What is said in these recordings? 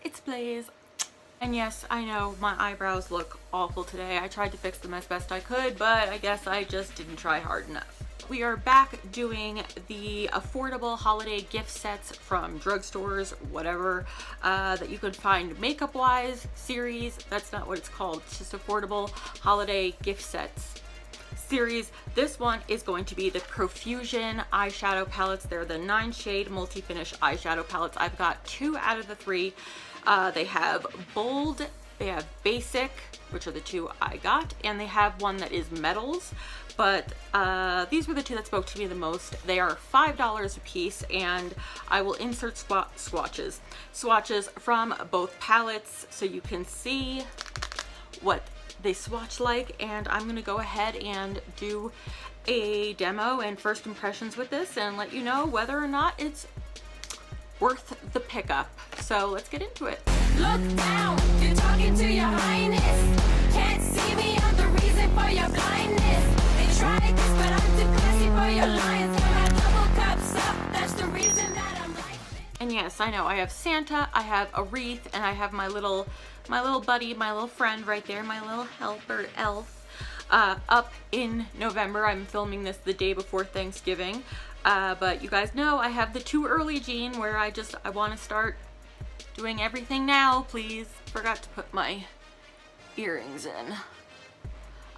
it's Blaize. And yes, I know my eyebrows look awful today. I tried to fix them as best I could, but I guess I just didn't try hard enough. We are back doing the affordable holiday gift sets from drugstores, whatever, that you could find makeup wise series. That's not what it's called. It's just affordable holiday gift sets series. This one is going to be the Profusion eyeshadow palettes. They're the 9-shade multi-finish eyeshadow palettes. I've got 2 out of the 3. They have bold, they have basic, which are the 2 I got, and they have one that is metals, but these were the 2 that spoke to me the most. They are $5 a piece, and I will insert swatches from both palettes so you can see what they swatch like. And I'm gonna go ahead and do a demo and first impressions with this and let you know whether or not it's worth the pickup. So let's get into it. Look down, you're talking to your highness. Can't see me, I'm the reason for your blindness. They tried this, but I'm too classy for your lines. Got my double cups up, that's the reason that I'm like this. And yes, I know I have Santa, I have a wreath, and I have my little buddy, my little friend right there, my little helper elf, up in November. I'm filming this the day before Thanksgiving. But you guys know I have the too early gene where I want to start doing everything now, please. Forgot to put my earrings in.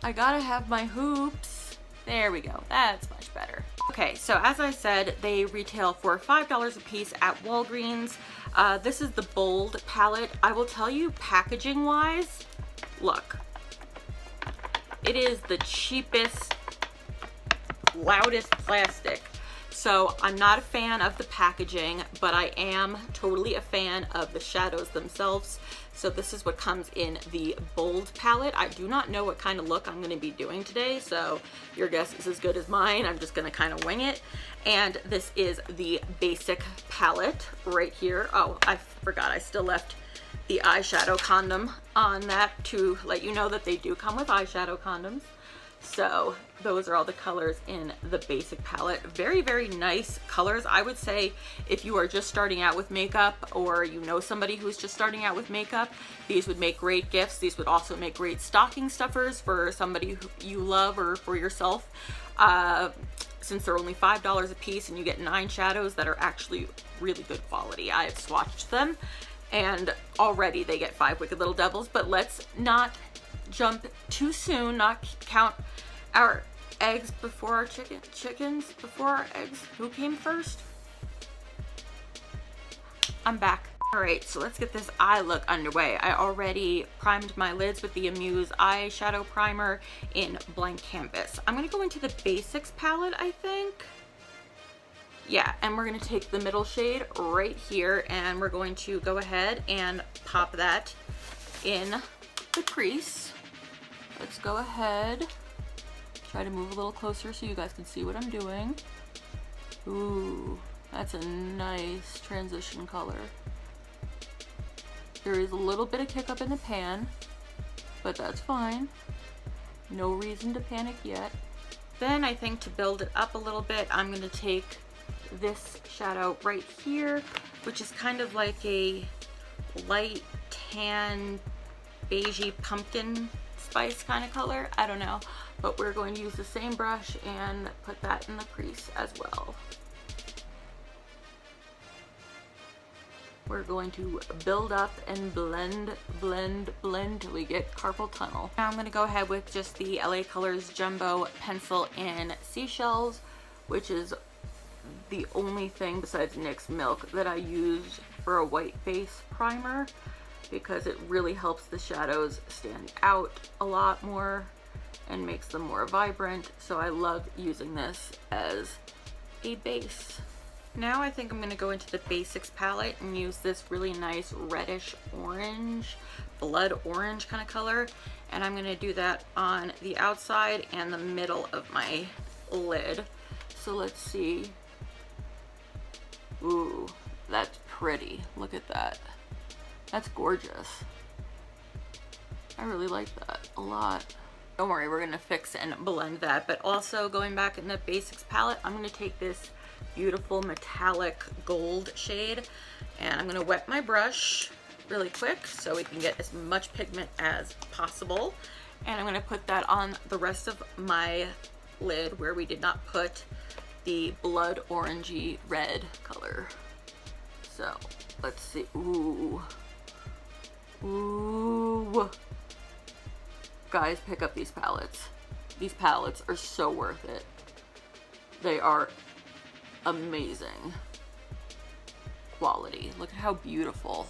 I gotta have my hoops. There we go. That's much better. Okay, so as I said, they retail for $5 a piece at Walgreens. This is the Bold palette. I will tell you, packaging wise, look. It is the cheapest, loudest plastic. So I'm not a fan of the packaging, but I am totally a fan of the shadows themselves. So this is what comes in the Bold palette. I do not know what kind of look I'm going to be doing today, so your guess is as good as mine. I'm just going to kind of wing it. And this is the basic palette right here. Oh, I forgot I still left the eyeshadow condom on that to let you know that they do come with eyeshadow condoms. So those are all the colors in the basic palette. Very, very nice colors. I would say if you are just starting out with makeup, or you know somebody who's just starting out with makeup, these would make great gifts. These would also make great stocking stuffers for somebody who you love or for yourself. Since they're only $5 a piece and you get 9 shadows that are actually really good quality. I have swatched them and already they get 5 wicked little devils, but let's not jump too soon, not count our eggs before our chickens before our eggs. Who came first? I'm back. All right, so let's get this eye look underway. I already primed my lids with the Amuse eyeshadow primer in Blank Canvas. I'm gonna go into the Basics palette, I think. Yeah, and we're gonna take the middle shade right here and we're going to go ahead and pop that in the crease. Let's go ahead, try to move a little closer so you guys can see what I'm doing. Ooh, that's a nice transition color. There is a little bit of kick up in the pan, but that's fine. No reason to panic yet. Then I think to build it up a little bit, I'm gonna take this shadow right here, which is kind of like a light tan, beigey pumpkin spice kind of color. I don't know, but we're going to use the same brush and put that in the crease as well. We're going to build up and blend, blend, blend till we get carpal tunnel. Now I'm going to go ahead with just the LA Colors Jumbo Pencil in Seashells, which is the only thing besides NYX Milk that I use for a white base primer, because it really helps the shadows stand out a lot more and makes them more vibrant. So I love using this as a base. Now I think I'm going to go into the Basics palette and use this really nice reddish orange, blood orange kind of color. And I'm going to do that on the outside and the middle of my lid. So let's see. Ooh, that's pretty. Look at that. That's gorgeous. I really like that a lot. Don't worry, we're gonna fix and blend that. But also going back in the Basics palette, I'm gonna take this beautiful metallic gold shade and I'm gonna wet my brush really quick so we can get as much pigment as possible. And I'm gonna put that on the rest of my lid where we did not put the blood orangey red color. So let's see. Ooh. Ooh. Guys, pick up these palettes. These palettes are so worth it. They are amazing quality. Look at how beautiful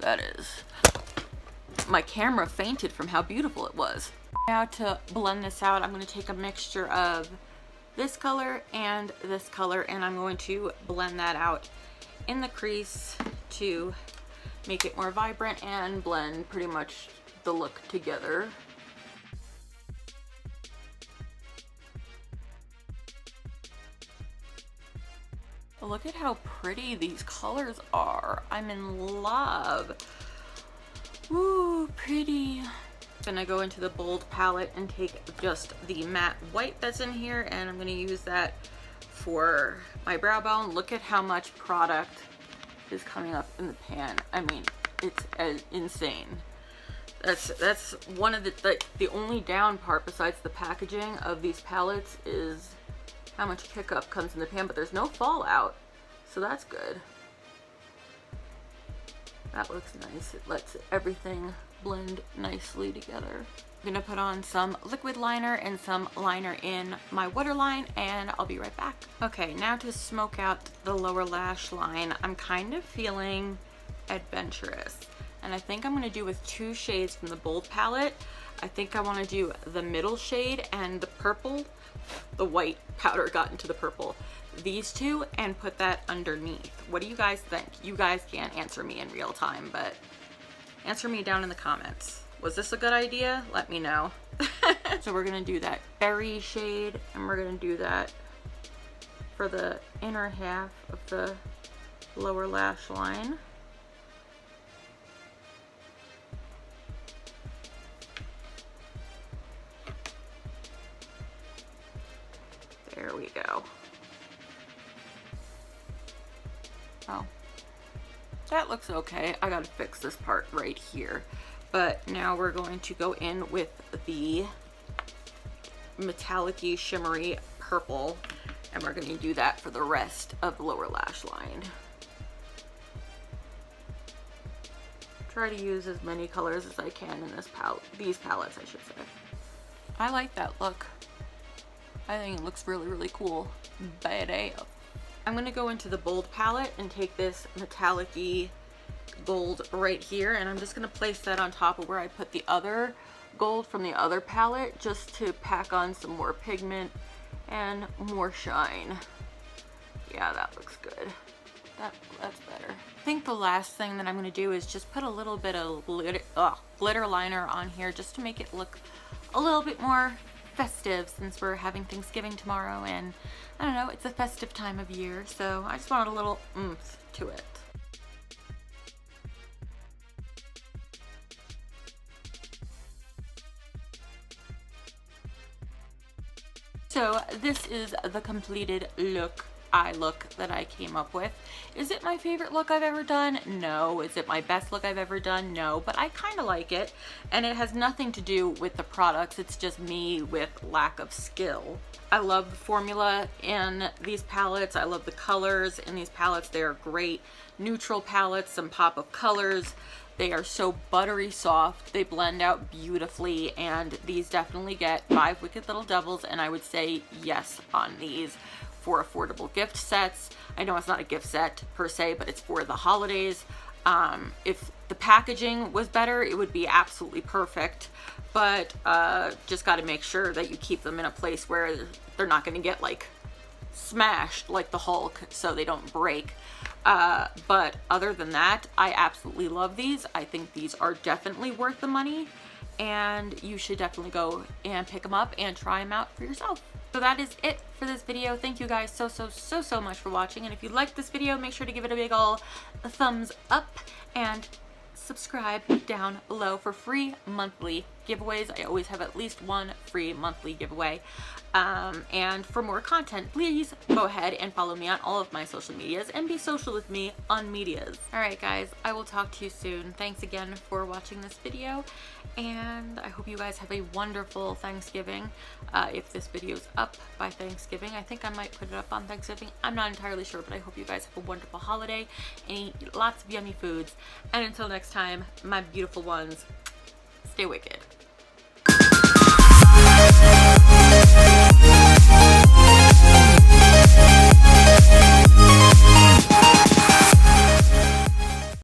that is. My camera fainted from how beautiful it was. Now to blend this out, I'm going to take a mixture of this color and this color, and I'm going to blend that out in the crease to make it more vibrant and blend pretty much the look together. Look at how pretty these colors are. I'm in love. Ooh, pretty. I'm gonna go into the bold palette and take just the matte white that's in here, and I'm gonna use that for my brow bone. Look at how much product is coming up in the pan. I mean, it's insane. That's one of the only down part besides the packaging of these palettes is how much pickup comes in the pan, but there's no fallout, so that's good. That looks nice. It lets everything blend nicely together. I'm gonna put on some liquid liner and some liner in my waterline, and I'll be right back. Okay, now to smoke out the lower lash line, I'm kind of feeling adventurous, and I think I'm gonna do with two shades from the bold palette. I think I want to do the middle shade and the purple. The white powder got into the purple. These two, and put that underneath. What do you guys think? You guys can't answer me in real time, but answer me down in the comments. Was this a good idea? Let me know. So we're gonna do that berry shade, and we're gonna do that for the inner half of the lower lash line. There we go. Oh, that looks okay. I gotta fix this part right here. But now we're going to go in with the metallic-y, shimmery purple, and we're going to do that for the rest of the lower lash line. Try to use as many colors as I can in this palette, these palettes, I should say. I like that look. I think it looks really, really cool. Badass. I'm going to go into the bold palette and take this metallic-y gold right here, and I'm just going to place that on top of where I put the other gold from the other palette, just to pack on some more pigment and more shine. Yeah, that looks good. That's better. I think the last thing that I'm going to do is just put a little bit of glitter liner on here, just to make it look a little bit more festive, since we're having Thanksgiving tomorrow, and I don't know, it's a festive time of year, so I just wanted a little oomph to it. So this is the completed eye look that I came up with. Is it my favorite look I've ever done? No. Is it my best look I've ever done? No. But I kind of like it, and it has nothing to do with the products. It's just me with lack of skill. I love the formula in these palettes. I love the colors in these palettes. They are great neutral palettes, some pop of colors. They are so buttery soft. They blend out beautifully, and these definitely get 5 Wicked Little Devils, and I would say yes on these for affordable gift sets. I know it's not a gift set per se, but it's for the holidays. If the packaging was better, it would be absolutely perfect, but just got to make sure that you keep them in a place where they're not going to get like smashed like the Hulk, so they don't break. But other than that, I absolutely love these. I think these are definitely worth the money, and you should definitely go and pick them up and try them out for yourself. So that is it for this video. Thank you guys so much for watching, and if you liked this video, make sure to give it a big ol' thumbs up and subscribe down below for free monthly giveaways. I always have at least one free monthly giveaway. And for more content, please go ahead and follow me on all of my social medias and be social with me on medias. Alright guys, I will talk to you soon. Thanks again for watching this video, and I hope you guys have a wonderful Thanksgiving. If this video is up by Thanksgiving, I think I might put it up on Thanksgiving. I'm not entirely sure, but I hope you guys have a wonderful holiday and eat lots of yummy foods. And until next time, my beautiful ones, stay wicked.